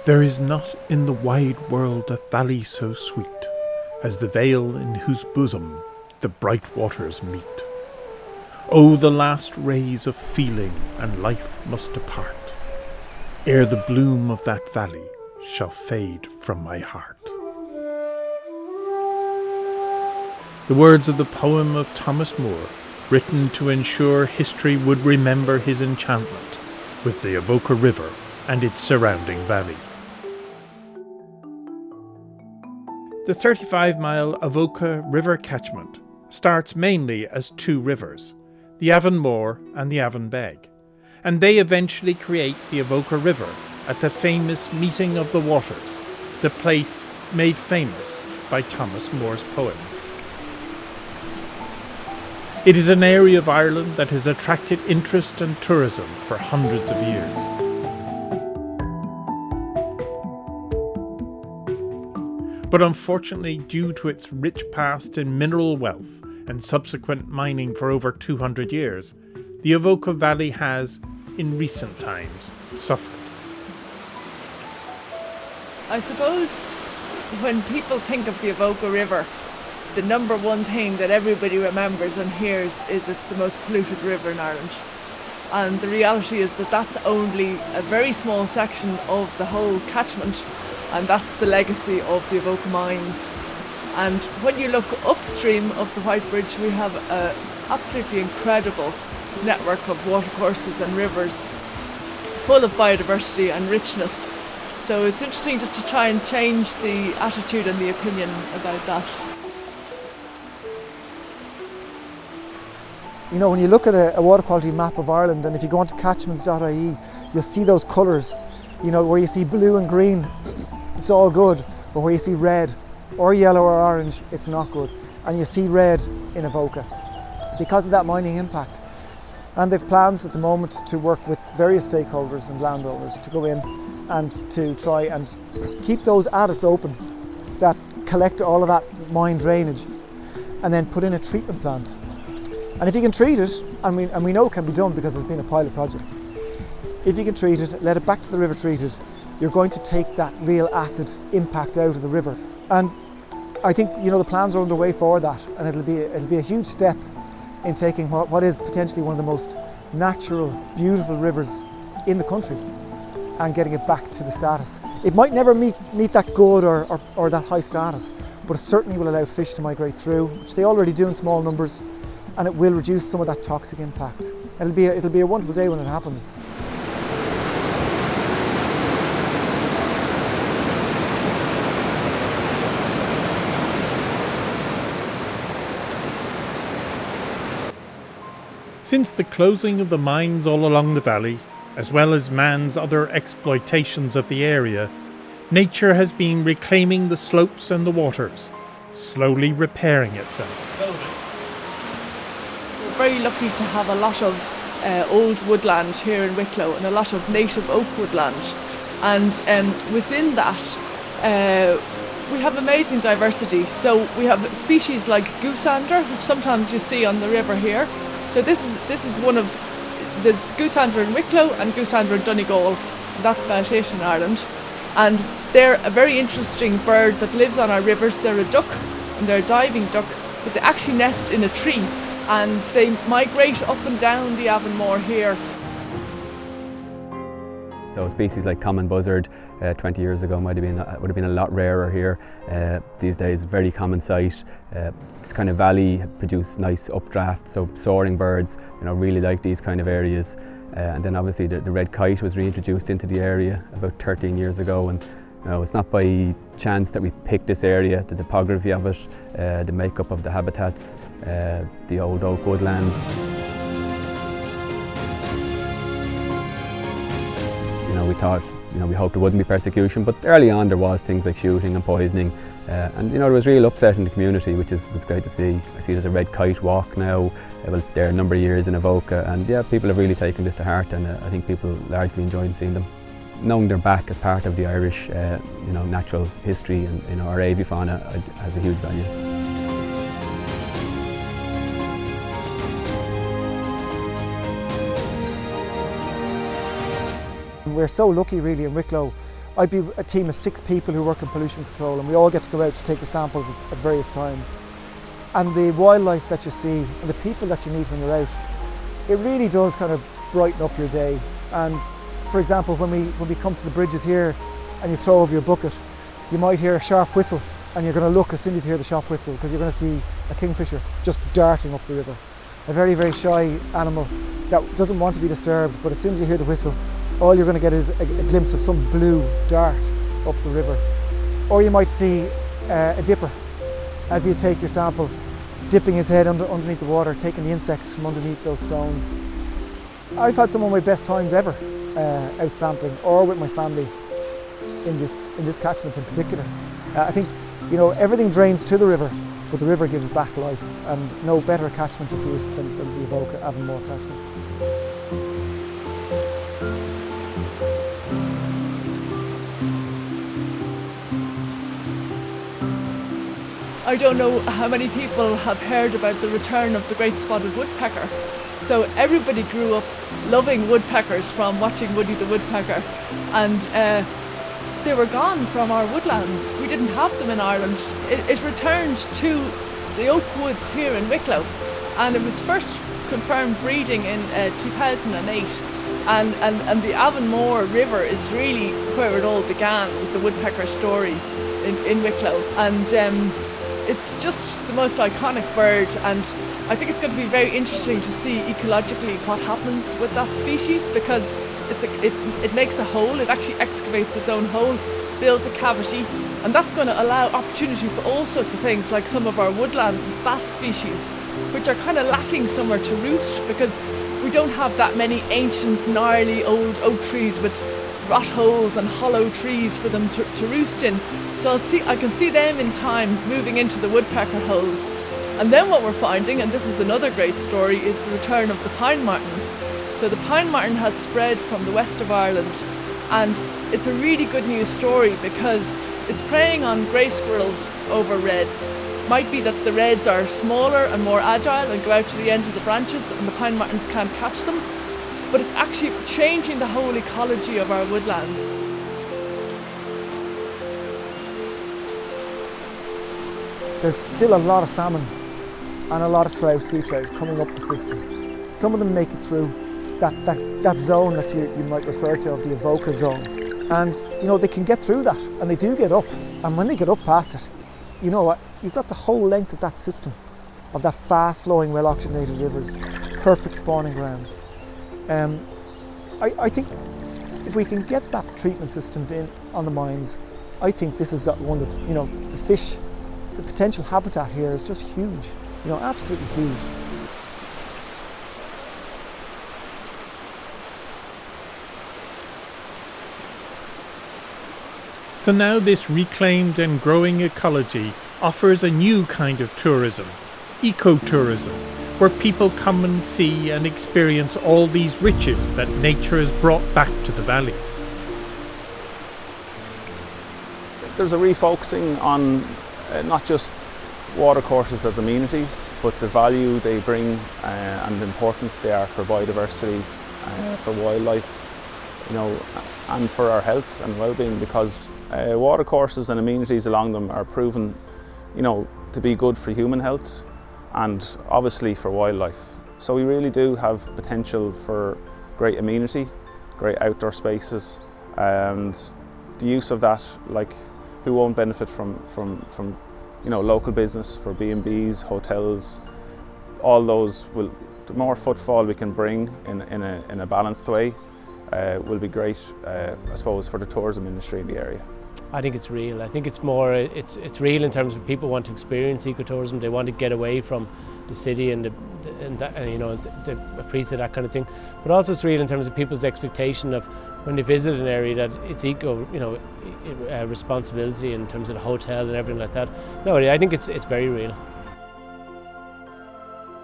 There is not in the wide world a valley so sweet as the vale in whose bosom the bright waters meet. Oh, the last rays of feeling and life must depart, ere the bloom of that valley shall fade from my heart. The words of the poem of Thomas Moore, written to ensure history would remember his enchantment with the Avoca River and its surrounding valley. The 35-mile Avoca River catchment starts mainly as two rivers, the Avonmore and the Avonbeg, and they eventually create the Avoca River at the famous Meeting of the Waters, the place made famous by Thomas More's poem. It is an area of Ireland that has attracted interest and tourism for hundreds of years. But unfortunately, due to its rich past in mineral wealth and subsequent mining for over 200 years, the Avoca Valley has, in recent times, suffered. I suppose when people think of the Avoca River, the number one thing that everybody remembers and hears is it's the most polluted river in Ireland. And the reality is that that's only a very small section of the whole catchment, and that's the legacy of the Avoca mines. And when you look upstream of the White Bridge, we have an absolutely incredible network of watercourses and rivers full of biodiversity and richness. So it's interesting just to try and change the attitude and the opinion about that. You know, when you look at a water quality map of Ireland, and if you go onto catchments.ie, you'll see those colours, you know, where you see blue and green, it's all good, but where you see red or yellow or orange, it's not good. And you see red in Avoca because of that mining impact. And they've plans at the moment to work with various stakeholders and landowners to go in and to try and keep those adits open that collect all of that mine drainage and then put in a treatment plant. And if you can treat it, and we know it can be done because there's been a pilot project, if you can treat it, let it back to the river treated, you're going to take that real acid impact out of the river. And I think, you know, the plans are underway for that, and it'll be a huge step in taking what is potentially one of the most natural, beautiful rivers in the country and getting it back to the status. It might never meet that good or that high status, but it certainly will allow fish to migrate through, which they already do in small numbers, and it will reduce some of that toxic impact. It'll be a wonderful day when it happens. Since the closing of the mines all along the valley, as well as man's other exploitations of the area, nature has been reclaiming the slopes and the waters, slowly repairing itself. We're very lucky to have a lot of old woodland here in Wicklow and a lot of native oak woodland. And within that, we have amazing diversity. So we have species like goosander, which sometimes you see on the river here. So this is one of, there's goosander in Wicklow and goosander in Donegal. That's about it in Ireland. And they're a very interesting bird that lives on our rivers. They're a duck, and they're a diving duck, but they actually nest in a tree, and they migrate up and down the Avonmore here. So species like common buzzard 20 years ago would have been a lot rarer here. These days, very common sight. This kind of valley produces nice updraft, so soaring birds, you know, really like these kind of areas. And then obviously the red kite was reintroduced into the area about 13 years ago, and you know, it's not by chance that we picked this area, the topography of it, the makeup of the habitats, the old oak woodlands. You know, we thought, you know, we hoped there wouldn't be persecution, but early on there was things like shooting and poisoning, and you know, there was real upset in the community, which was great to see. I see there's a red kite walk now. Well, it's there a number of years in Avoca, and yeah, people have really taken this to heart, and I think people largely enjoyed seeing them. Knowing they're back as part of the Irish, you know, natural history, and you know, our avifauna has a huge value. We're so lucky really in Wicklow. I'd be a team of 6 people who work in pollution control, and we all get to go out to take the samples at various times. And the wildlife that you see and the people that you meet when you're out, it really does kind of brighten up your day. And for example, when we come to the bridges here and you throw over your bucket, you might hear a sharp whistle, and you're going to look as soon as you hear the sharp whistle, because you're going to see a kingfisher just darting up the river. A very, very shy animal that doesn't want to be disturbed, but as soon as you hear the whistle, all you're going to get is a glimpse of some blue dart up the river. Or you might see a dipper, as you take your sample, dipping his head underneath the water, taking the insects from underneath those stones. I've had some of my best times ever out sampling, or with my family in this catchment in particular. I think, you know, everything drains to the river, but the river gives back life, and no better catchment to see it than the Avoca Avonmore catchment. I don't know how many people have heard about the return of the great spotted woodpecker. So everybody grew up loving woodpeckers from watching Woody the Woodpecker, and they were gone from our woodlands. We didn't have them in Ireland. It returned to the oak woods here in Wicklow, and it was first confirmed breeding in 2008. And the Avonmore River is really where it all began with the woodpecker story in Wicklow. And it's just the most iconic bird, and I think it's going to be very interesting to see ecologically what happens with that species, because it makes a hole, it actually excavates its own hole, builds a cavity, and that's going to allow opportunity for all sorts of things, like some of our woodland bat species, which are kind of lacking somewhere to roost, because we don't have that many ancient, gnarly old oak trees with rot holes and hollow trees for them to roost in. So I can see them in time moving into the woodpecker holes. And then what we're finding, and this is another great story, is the return of the pine martin. So the pine martin has spread from the west of Ireland, and it's a really good news story because it's preying on grey squirrels over reds. Might be that the reds are smaller and more agile and go out to the ends of the branches and the pine martins can't catch them, but it's actually changing the whole ecology of our woodlands. There's still a lot of salmon and a lot of trout, sea trout, coming up the system. Some of them make it through that zone that you might refer to of the Avoca zone. And you know, they can get through that, and they do get up. And when they get up past it, you know what, you've got the whole length of that system, of that fast flowing, well oxygenated rivers, perfect spawning grounds. I think if we can get that treatment system in on the mines, I think this has got one that, you know, the fish, the potential habitat here is just huge, you know, absolutely huge. So now this reclaimed and growing ecology offers a new kind of tourism, ecotourism, where people come and see and experience all these riches that nature has brought back to the valley. There's a refocusing on not just watercourses as amenities, but the value they bring and the importance they are for biodiversity, for wildlife, you know, and for our health and well-being, because watercourses and amenities along them are proven, you know, to be good for human health and obviously for wildlife. So we really do have potential for great amenity, great outdoor spaces, and the use of that, like, who won't benefit from you know, local business, for B&Bs, hotels, all those will, the more footfall we can bring in a balanced way will be great, I suppose, for the tourism industry in the area. I think it's real. I think it's more, it's real in terms of people want to experience ecotourism. They want to get away from the city and you know, to appreciate that kind of thing. But also it's real in terms of people's expectation of when they visit an area that it's eco, you know, responsibility in terms of the hotel and everything like that. No, I think it's very real.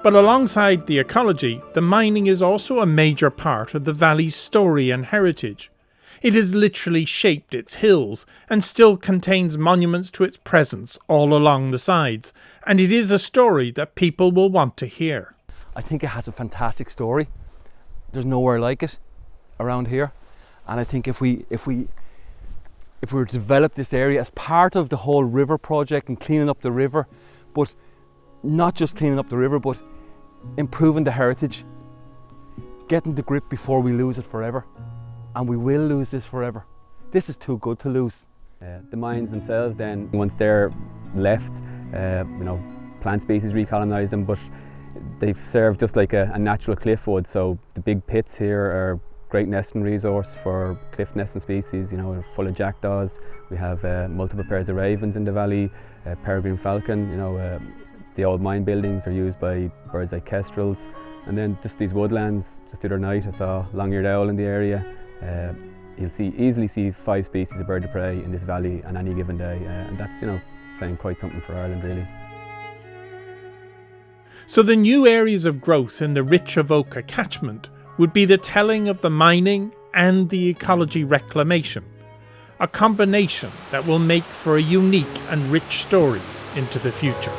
But alongside the ecology, the mining is also a major part of the valley's story and heritage. It has literally shaped its hills and still contains monuments to its presence all along the sides, and it is a story that people will want to hear. I think it has a fantastic story. There's nowhere like it around here, and I think if we if we were to develop this area as part of the whole river project and cleaning up the river, but not just cleaning up the river, but improving the heritage, getting the grip before we lose it forever. And we will lose this forever. This is too good to lose. The mines themselves then, once they're left, plant species recolonise them, but they've served just like a natural cliff would. So the big pits here are great nesting resource for cliff nesting species, full of jackdaws. We have multiple pairs of ravens in the valley, peregrine falcon, the old mine buildings are used by birds like kestrels. And then just these woodlands, just the other night I saw long-eared owl in the area. You'll easily see 5 species of bird of prey in this valley on any given day, and that's saying quite something for Ireland really. So the new areas of growth in the rich Avoca catchment would be the telling of the mining and the ecology reclamation, a combination that will make for a unique and rich story into the future.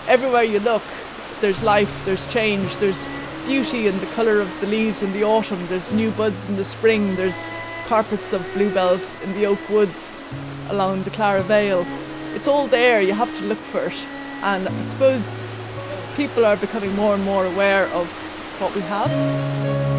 Everywhere you look, there's life, there's change, there's beauty in the colour of the leaves in the autumn, there's new buds in the spring, there's carpets of bluebells in the oak woods along the Clara Vale. It's all there, you have to look for it. And I suppose people are becoming more and more aware of what we have.